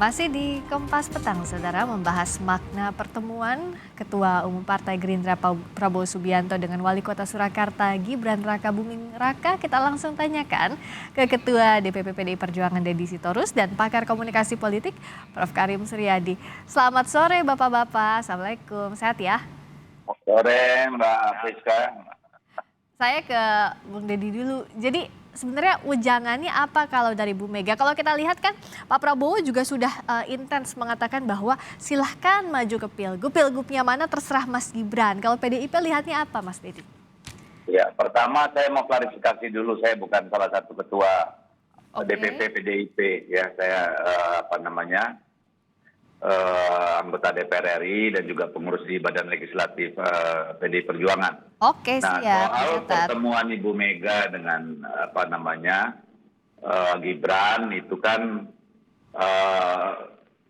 Masih di Kompas Petang, Saudara, membahas makna pertemuan Ketua Umum Partai Gerindra Prabowo Subianto dengan Wali Kota Surakarta Gibran Rakabuming Raka. Kita langsung tanyakan ke Ketua DPP PDI Perjuangan Deddy Sitorus dan pakar komunikasi politik Prof. Karim Suryadi. Selamat sore Bapak-Bapak, Assalamualaikum, sehat ya? Sore Mbak Friska. Saya ke Bung Deddy dulu. Jadi sebenarnya ujangannya apa kalau dari Bu Mega? Kalau kita lihat kan Pak Prabowo juga sudah intens mengatakan bahwa silahkan maju ke Pilgub. Pilgubnya mana terserah Mas Gibran. Kalau PDIP lihatnya apa Mas Deddy? Ya, pertama saya mau klarifikasi dulu, saya bukan salah satu ketua Oke. DPP PDIP ya. Saya anggota DPR RI dan juga pengurus di Badan Legislatif PDI Perjuangan. Oke, Nah, siap, soal dicatat. pertemuan Ibu Mega dengan Gibran itu kan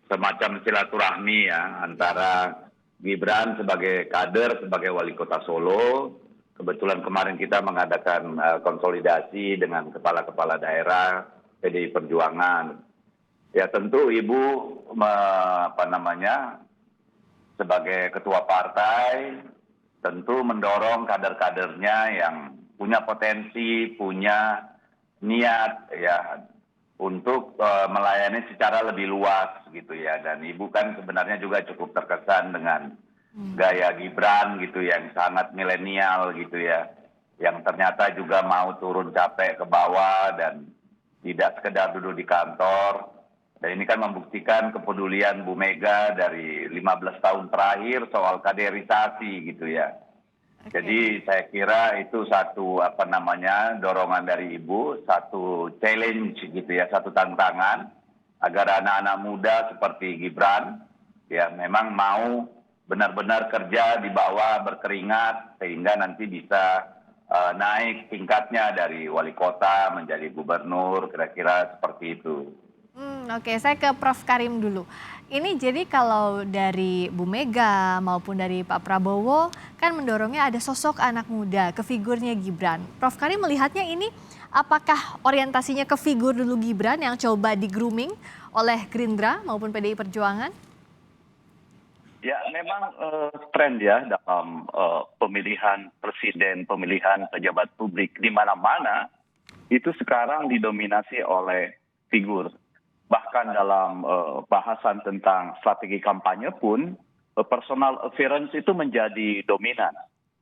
semacam silaturahmi ya antara Gibran sebagai kader, sebagai wali kota Solo. Kebetulan kemarin kita mengadakan konsolidasi dengan kepala-kepala daerah PDI Perjuangan. Ya tentu Ibu sebagai ketua partai tentu mendorong kader-kadernya yang punya potensi, punya niat ya untuk melayani secara lebih luas gitu ya. Dan Ibu kan sebenarnya juga cukup terkesan dengan gaya Gibran gitu yang sangat milenial gitu ya. Yang ternyata juga mau turun capek ke bawah dan tidak sekedar duduk di kantor. Dan ini kan membuktikan kepedulian Bu Mega dari 15 tahun terakhir soal kaderisasi gitu ya. Jadi saya kira itu satu dorongan dari Ibu, satu challenge gitu ya, satu tantangan agar anak-anak muda seperti Gibran ya memang mau benar-benar kerja di bawah berkeringat sehingga nanti bisa naik tingkatnya dari wali kota menjadi gubernur, kira-kira seperti itu. Oke, saya ke Prof. Karim dulu. Ini jadi kalau dari Bu Mega maupun dari Pak Prabowo kan mendorongnya ada sosok anak muda ke figurnya Gibran. Prof. Karim melihatnya ini apakah orientasinya ke figur dulu Gibran yang coba di-grooming oleh Gerindra maupun PDI Perjuangan? Ya, memang tren ya dalam pemilihan presiden, pemilihan pejabat publik di mana-mana itu sekarang didominasi oleh figur. Bahkan dalam bahasan tentang strategi kampanye pun personal appearance itu menjadi dominan.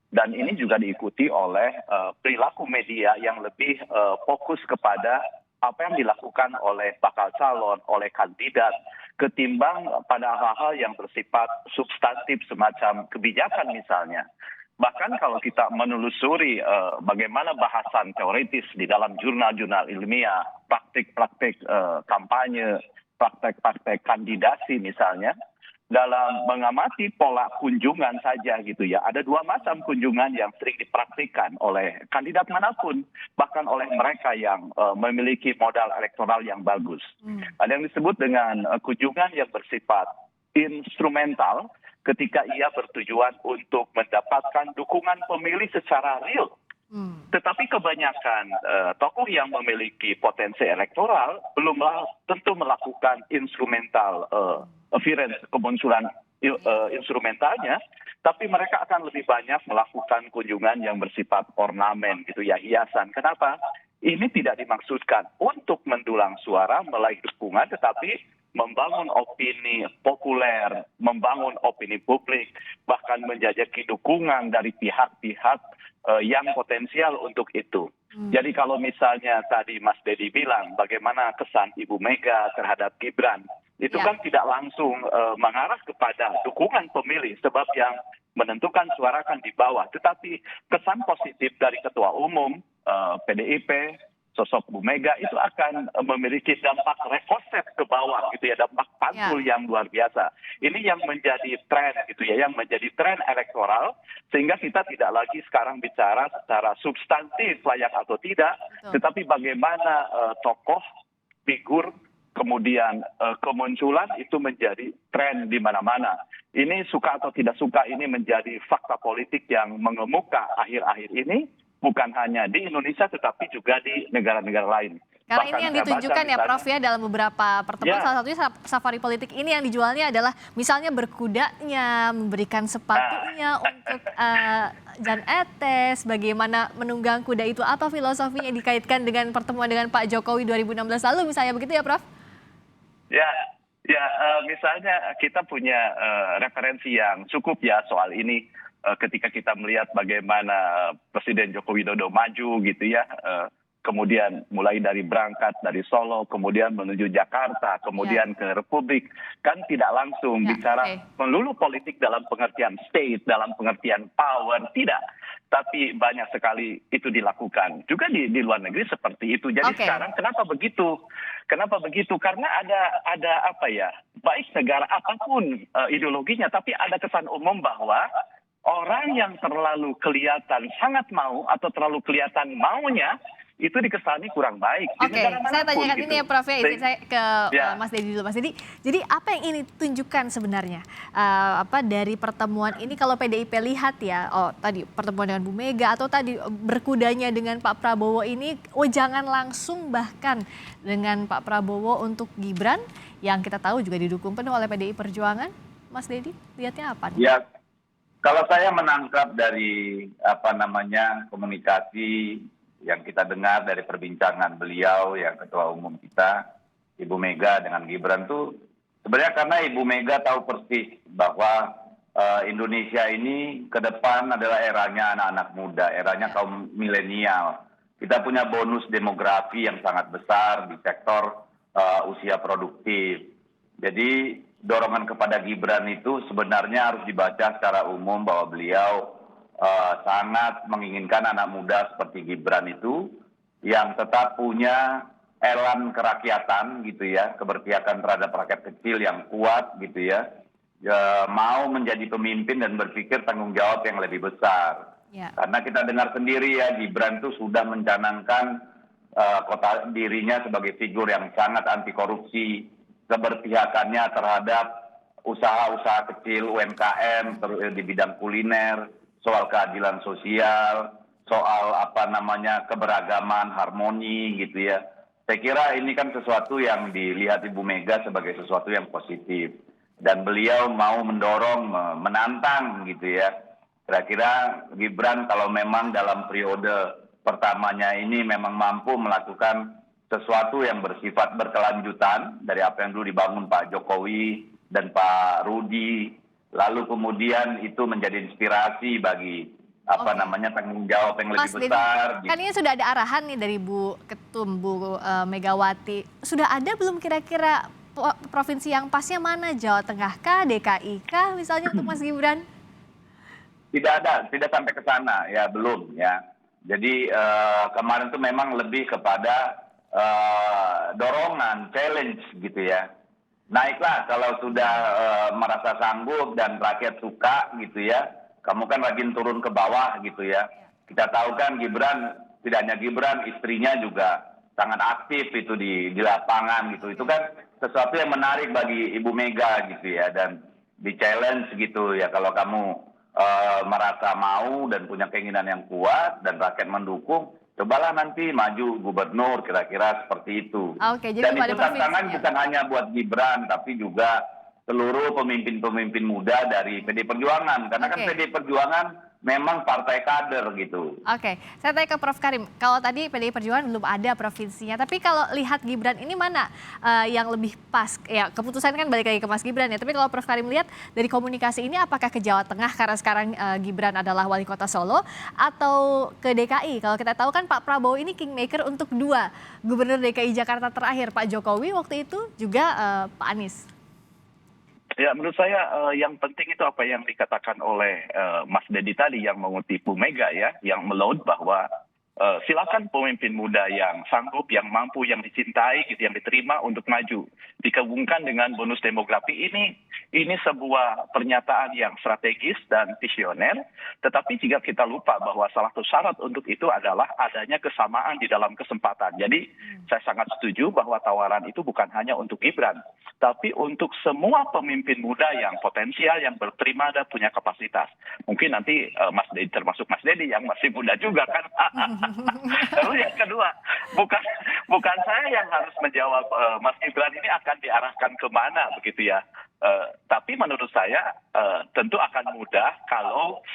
Dan ini juga diikuti oleh perilaku media yang lebih fokus kepada apa yang dilakukan oleh bakal calon, oleh kandidat, ketimbang pada hal-hal yang bersifat substantif semacam kebijakan misalnya. Bahkan kalau kita menelusuri bagaimana bahasan teoritis di dalam jurnal-jurnal ilmiah, praktik-praktik kampanye, praktek-praktek kandidasi misalnya, dalam mengamati pola kunjungan saja gitu ya. Ada dua macam kunjungan yang sering dipraktikkan oleh kandidat manapun, bahkan oleh mereka yang memiliki modal elektoral yang bagus. Ada yang disebut dengan kunjungan yang bersifat instrumental, ketika ia bertujuan untuk mendapatkan dukungan pemilih secara real. Tetapi kebanyakan tokoh yang memiliki potensi elektoral belumlah tentu melakukan instrumental appearance, kemunculan instrumentalnya, tapi mereka akan lebih banyak melakukan kunjungan yang bersifat ornamen gitu ya, hiasan. Kenapa? Ini tidak dimaksudkan untuk mendulang suara meraih dukungan, tetapi membangun opini populer, membangun opini publik, bahkan menjajaki dukungan dari pihak-pihak yang potensial untuk itu. Jadi kalau misalnya tadi Mas Deddy bilang bagaimana kesan Ibu Mega terhadap Gibran, itu kan tidak langsung mengarah kepada dukungan pemilih, sebab yang menentukan suara kan di bawah. Tetapi kesan positif dari Ketua Umum PDIP, sosok Bu Mega itu akan memiliki dampak rekoset ke bawah gitu ya, dampak pantul yang luar biasa. Ini yang menjadi tren gitu ya, yang menjadi tren elektoral, sehingga kita tidak lagi sekarang bicara secara substantif layak atau tidak, tetapi bagaimana tokoh, figur, kemudian kemunculan itu menjadi tren di mana-mana. Ini suka atau tidak suka, ini menjadi fakta politik yang mengemuka akhir-akhir ini, bukan hanya di Indonesia tetapi juga di negara-negara lain. Karena ini Bahkan yang saya baca ditunjukkan ya misalnya, Prof ya dalam beberapa pertemuan, ya, salah satunya safari politik ini yang dijualnya adalah misalnya berkudanya, memberikan sepatunya untuk Jan Etes, bagaimana menunggang kuda itu, apa filosofinya dikaitkan dengan pertemuan dengan Pak Jokowi 2016 lalu misalnya begitu ya Prof? ya, ya, misalnya kita punya referensi yang cukup ya soal ini. Ketika kita melihat bagaimana Presiden Joko Widodo maju gitu ya, kemudian mulai dari berangkat dari Solo, kemudian menuju Jakarta, kemudian ke Republik, kan tidak langsung Ya, bicara melulu politik dalam pengertian state, dalam pengertian power, tidak. Tapi banyak sekali itu dilakukan. Juga di luar negeri seperti itu. Jadi Oke. sekarang kenapa begitu? Kenapa begitu? Karena ada apa ya? Baik negara apapun ideologinya, tapi ada kesan umum bahwa orang yang terlalu kelihatan sangat mau atau terlalu kelihatan maunya itu dikesani kurang baik. Di Oke, negara saya manapun tanyakan gitu. ini ya Prof ya, izin saya ke Ya. Mas Dedi dulu. Mas Dedi, jadi apa yang ini tunjukkan sebenarnya dari pertemuan ini kalau PDIP lihat ya, tadi pertemuan dengan Bu Mega atau tadi berkudanya dengan Pak Prabowo ini, jangan langsung bahkan dengan Pak Prabowo untuk Gibran yang kita tahu juga didukung penuh oleh PDI Perjuangan. Mas Dedi, lihatnya apa nih? Ya, kalau saya menangkap dari komunikasi yang kita dengar dari perbincangan beliau yang Ketua Umum kita, Ibu Mega dengan Gibran tuh sebenarnya karena Ibu Mega tahu persis bahwa Indonesia ini ke depan adalah eranya anak-anak muda, eranya kaum milenial. Kita punya bonus demografi yang sangat besar di sektor usia produktif. Jadi dorongan kepada Gibran itu sebenarnya harus dibaca secara umum bahwa beliau sangat menginginkan anak muda seperti Gibran itu yang tetap punya elan kerakyatan gitu ya, keberpihakan terhadap rakyat kecil yang kuat gitu ya, mau menjadi pemimpin dan berpikir tanggung jawab yang lebih besar. Ya. Karena kita dengar sendiri ya, Gibran itu sudah mencanangkan kota dirinya sebagai figur yang sangat anti korupsi, keberpihakannya terhadap usaha-usaha kecil UMKM di bidang kuliner, soal keadilan sosial, soal keberagaman, harmoni gitu ya. Saya kira ini kan sesuatu yang dilihat Ibu Mega sebagai sesuatu yang positif. Dan beliau mau mendorong, menantang gitu ya. Kira-kira Gibran kalau memang dalam periode pertamanya ini memang mampu melakukan sesuatu yang bersifat berkelanjutan dari apa yang dulu dibangun Pak Jokowi dan Pak Rudi, lalu kemudian itu menjadi inspirasi bagi tanggung jawab yang Mas lebih Dedi, besar. kan ini sudah ada arahan nih dari Bu Ketum, Bu Megawati. Sudah ada belum kira-kira provinsi yang pasnya mana? Jawa Tengah kah, DKI kah misalnya untuk Mas Gibran? Tidak ada, tidak sampai ke sana ya, belum ya. Jadi kemarin itu memang lebih kepada dorongan, challenge gitu ya. Naiklah kalau sudah merasa sanggup dan rakyat suka gitu ya. Kamu kan rajin turun ke bawah gitu ya. Kita tahu kan Gibran, tidak hanya Gibran, istrinya juga sangat aktif itu di lapangan gitu. Itu kan sesuatu yang menarik bagi Ibu Mega gitu ya. Dan di challenge gitu ya, kalau kamu merasa mau dan punya keinginan yang kuat dan rakyat mendukung, cobalah nanti maju gubernur, kira-kira seperti itu. Oke, jadi Dan itu tantangan provinsinya. bukan hanya buat Gibran, tapi juga seluruh pemimpin-pemimpin muda dari PDI Perjuangan. Karena kan Oke. PDI Perjuangan memang partai kader gitu. Oke, saya tanya ke Prof Karim. Kalau tadi PDI Perjuangan belum ada provinsinya, tapi kalau lihat Gibran ini mana yang lebih pas? Ya, keputusan kan balik lagi ke Mas Gibran ya. Tapi kalau Prof Karim lihat dari komunikasi ini, apakah ke Jawa Tengah karena sekarang Gibran adalah wali kota Solo, atau ke DKI? Kalau kita tahu kan Pak Prabowo ini kingmaker untuk 2 gubernur DKI Jakarta terakhir, Pak Jokowi waktu itu juga Pak Anies. Ya, menurut saya yang penting itu apa yang dikatakan oleh Mas Dedi tadi yang mengutip Bu Mega ya, yang meload bahwa silakan pemimpin muda yang sanggup, yang mampu, yang dicintai, gitu, yang diterima untuk maju. Digabungkan dengan bonus demografi ini sebuah pernyataan yang strategis dan visioner. Tetapi jika kita lupa bahwa salah satu syarat untuk itu adalah adanya kesamaan di dalam kesempatan. Jadi saya sangat setuju bahwa tawaran itu bukan hanya untuk Gibran, tapi untuk semua pemimpin muda yang potensial, yang berterima dan punya kapasitas. Mungkin nanti Mas Dedi, termasuk Mas Dedi yang masih muda juga kan. Lalu yang kedua, bukan bukan saya yang harus menjawab Mas Gibran ini akan diarahkan kemana begitu ya. Tapi menurut saya tentu akan mudah kalau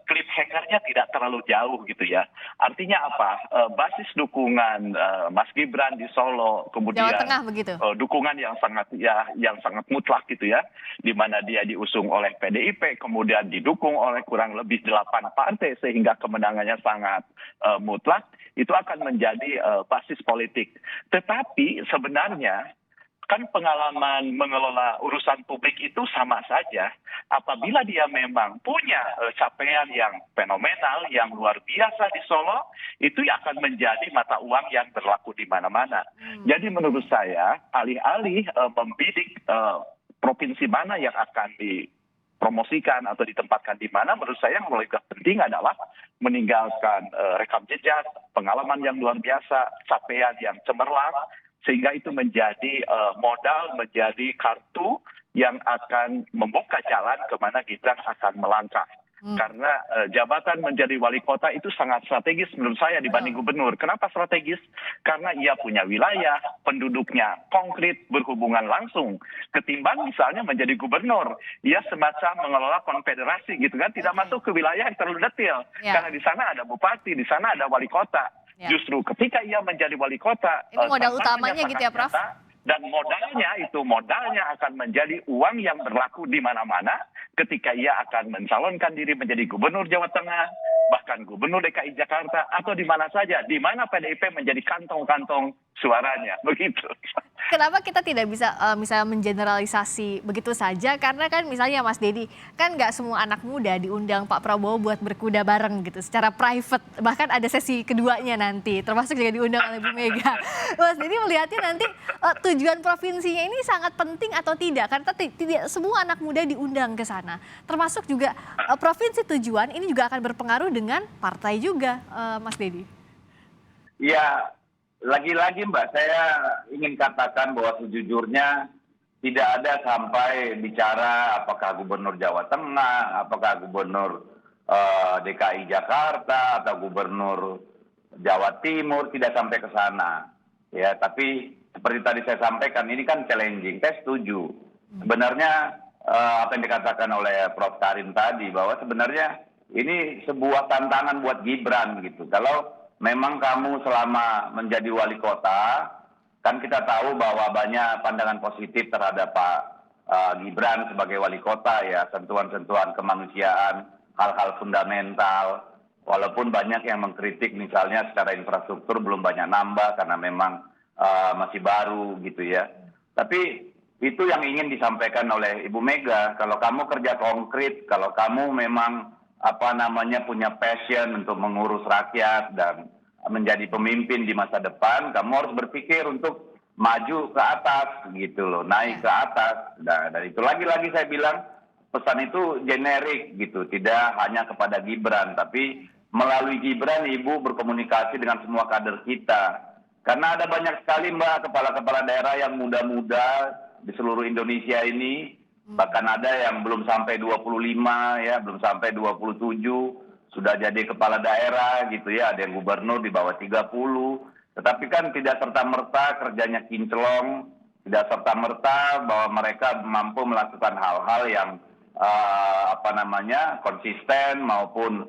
cliffhanger-nya tidak terlalu jauh gitu ya. Artinya apa? Basis dukungan Mas Gibran di Solo, kemudian Jawa Tengah begitu. dukungan yang sangat mutlak gitu ya, di mana dia diusung oleh PDIP, kemudian didukung oleh kurang lebih 8 partai sehingga kemenangannya sangat mutlak, itu akan menjadi basis politik. Tetapi sebenarnya kan pengalaman mengelola urusan publik itu sama saja. Apabila dia memang punya capaian yang fenomenal, yang luar biasa di Solo, itu akan menjadi mata uang yang berlaku di mana-mana. Jadi menurut saya, alih-alih membidik provinsi mana yang akan dipromosikan atau ditempatkan di mana, menurut saya yang lebih penting adalah meninggalkan rekam jejak, pengalaman yang luar biasa, capaian yang cemerlang, sehingga itu menjadi modal, menjadi kartu yang akan membuka jalan kemana Gibran akan melangkah. Karena jabatan menjadi wali kota itu sangat strategis menurut saya dibanding gubernur. Kenapa strategis? Karena ia punya wilayah, penduduknya konkret, berhubungan langsung. Ketimbang misalnya menjadi gubernur, ia semacam mengelola konfederasi gitu kan, tidak masuk ke wilayah yang terlalu detail. Karena di sana ada bupati, di sana ada wali kota. Justru ketika ia menjadi wali kota, ini modal utamanya gitu ya, Prof. Dan modalnya akan menjadi uang yang berlaku di mana-mana ketika ia akan mencalonkan diri menjadi gubernur Jawa Tengah, bahkan gubernur DKI Jakarta, atau di mana saja, di mana PDIP menjadi kantong-kantong suaranya, begitu. Kenapa kita tidak bisa misalnya mengeneralisasi begitu saja? Karena kan misalnya Mas Dedi, kan nggak semua anak muda diundang Pak Prabowo buat berkuda bareng gitu, secara private. Bahkan ada sesi keduanya nanti, termasuk juga diundang oleh Bu Mega. Mas Dedi melihatnya nanti tujuan provinsinya ini sangat penting atau tidak? Karena tidak semua anak muda diundang ke sana. Termasuk juga provinsi tujuan ini juga akan berpengaruh dengan partai juga, Mas Dedi. Ya, lagi-lagi Mbak, saya ingin katakan bahwa sejujurnya tidak ada sampai bicara apakah gubernur Jawa Tengah, apakah gubernur DKI Jakarta, atau gubernur Jawa Timur, tidak sampai ke sana. Ya, tapi seperti tadi saya sampaikan, ini kan challenging, saya setuju. Sebenarnya apa yang dikatakan oleh Prof. Karim tadi, bahwa sebenarnya ini sebuah tantangan buat Gibran gitu. Kalau memang kamu selama menjadi wali kota, kan kita tahu bahwa banyak pandangan positif terhadap Pak Gibran sebagai wali kota ya, sentuhan-sentuhan kemanusiaan, hal-hal fundamental. Walaupun banyak yang mengkritik misalnya secara infrastruktur belum banyak nambah karena memang masih baru gitu ya. Tapi itu yang ingin disampaikan oleh Ibu Mega, kalau kamu kerja konkret, kalau kamu memang punya passion untuk mengurus rakyat dan menjadi pemimpin di masa depan, kamu harus berpikir untuk maju ke atas gitu loh, naik ke atas. Nah, dan itu lagi-lagi saya bilang pesan itu generik gitu, tidak hanya kepada Gibran, tapi melalui Gibran Ibu berkomunikasi dengan semua kader kita. Karena ada banyak sekali Mbak kepala-kepala daerah yang muda-muda di seluruh Indonesia ini, bahkan ada yang belum sampai 25 ya, belum sampai 27 sudah jadi kepala daerah gitu ya, ada yang gubernur di bawah 30, tetapi kan tidak serta-merta kerjanya kinclong, tidak serta-merta bahwa mereka mampu melakukan hal-hal yang konsisten maupun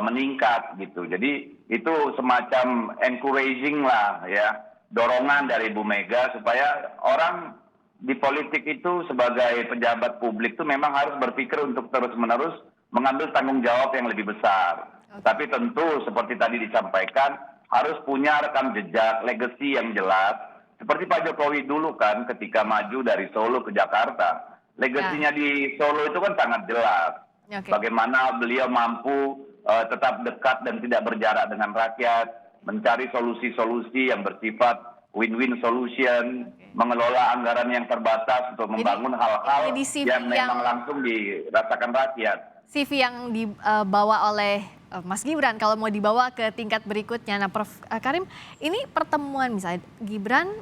meningkat gitu. Jadi itu semacam encouraging lah ya, dorongan dari Bu Mega supaya orang di politik itu sebagai pejabat publik itu memang harus berpikir untuk terus-menerus mengambil tanggung jawab yang lebih besar. Tapi tentu seperti tadi disampaikan harus punya rekam jejak, legacy yang jelas. Seperti Pak Jokowi dulu kan ketika maju dari Solo ke Jakarta. Legasinya di Solo itu kan sangat jelas. Bagaimana beliau mampu tetap dekat dan tidak berjarak dengan rakyat, mencari solusi-solusi yang bersifat win-win solution, mengelola anggaran yang terbatas untuk membangun hal-hal yang memang langsung dirasakan rakyat. CV yang dibawa oleh Mas Gibran kalau mau dibawa ke tingkat berikutnya. Nah, Prof. Karim, ini pertemuan misalnya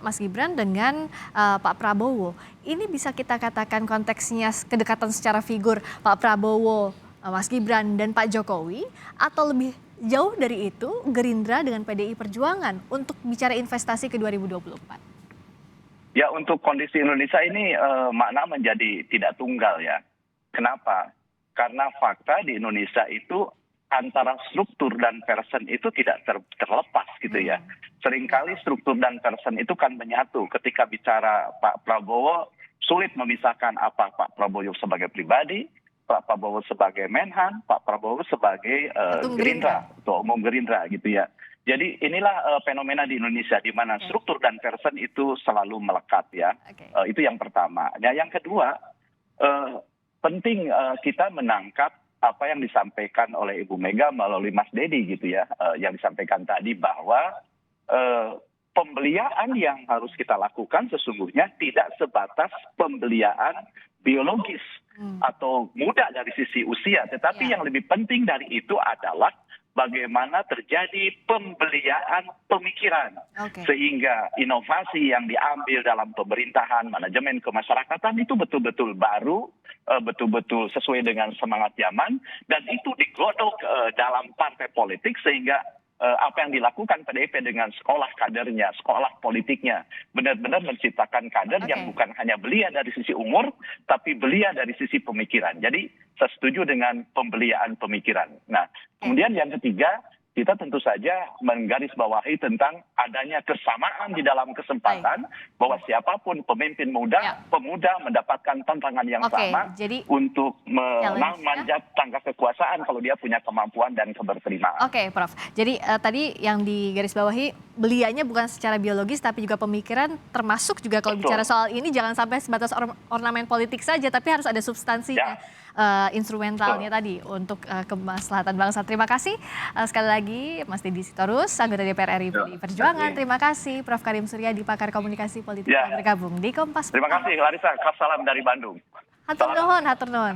Mas Gibran dengan Pak Prabowo, ini bisa kita katakan konteksnya kedekatan secara figur Pak Prabowo, Mas Gibran dan Pak Jokowi, atau lebih Jauh dari itu, Gerindra dengan PDI Perjuangan untuk bicara investasi ke 2024. Ya, untuk kondisi Indonesia ini makna menjadi tidak tunggal ya. Kenapa? Karena fakta di Indonesia itu antara struktur dan person itu tidak terlepas gitu ya. Seringkali struktur dan person itu kan menyatu. Ketika bicara Pak Prabowo, sulit memisahkan apa Pak Prabowo sebagai pribadi, Pak Prabowo sebagai Menhan, Pak Prabowo sebagai Gerindra, Ketua Umum Gerindra gitu ya. Jadi inilah fenomena di Indonesia di mana struktur dan person itu selalu melekat ya. Itu yang pertama. Nah, yang kedua, penting kita menangkap apa yang disampaikan oleh Ibu Mega melalui Mas Dedi gitu ya, yang disampaikan tadi bahwa pembelian yang harus kita lakukan sesungguhnya tidak sebatas pembelian biologis atau muda dari sisi usia, tetapi yang lebih penting dari itu adalah bagaimana terjadi pembelian pemikiran. Sehingga inovasi yang diambil dalam pemerintahan, manajemen kemasyarakatan itu betul-betul baru, betul-betul sesuai dengan semangat zaman, dan itu digodok dalam partai politik sehingga apa yang dilakukan PDIP dengan sekolah kadernya, sekolah politiknya, benar-benar menciptakan kader yang bukan hanya belia dari sisi umur, tapi belia dari sisi pemikiran. Jadi saya setuju dengan pembelian pemikiran. Nah, kemudian yang ketiga, kita tentu saja menggarisbawahi tentang adanya kesamaan di dalam kesempatan bahwa siapapun pemimpin muda, pemuda mendapatkan tantangan yang sama untuk memanjat tangga kekuasaan kalau dia punya kemampuan dan keberterimaan. Oke, Prof. Jadi tadi yang digarisbawahi belianya bukan secara biologis tapi juga pemikiran, termasuk juga kalau bicara soal ini jangan sampai sebatas ornamen politik saja, tapi harus ada substansinya. Instrumentalnya tadi untuk kemaslahatan bangsa. Terima kasih sekali lagi Mas Deddy Sitorus, anggota DPR RI PDI Perjuangan. Terima kasih Prof. Karim Suryadi, pakar komunikasi politik yang bergabung di Kompas. Terima kasih Larissa, salam dari Bandung. Hatur nuhun, hatur nuhun.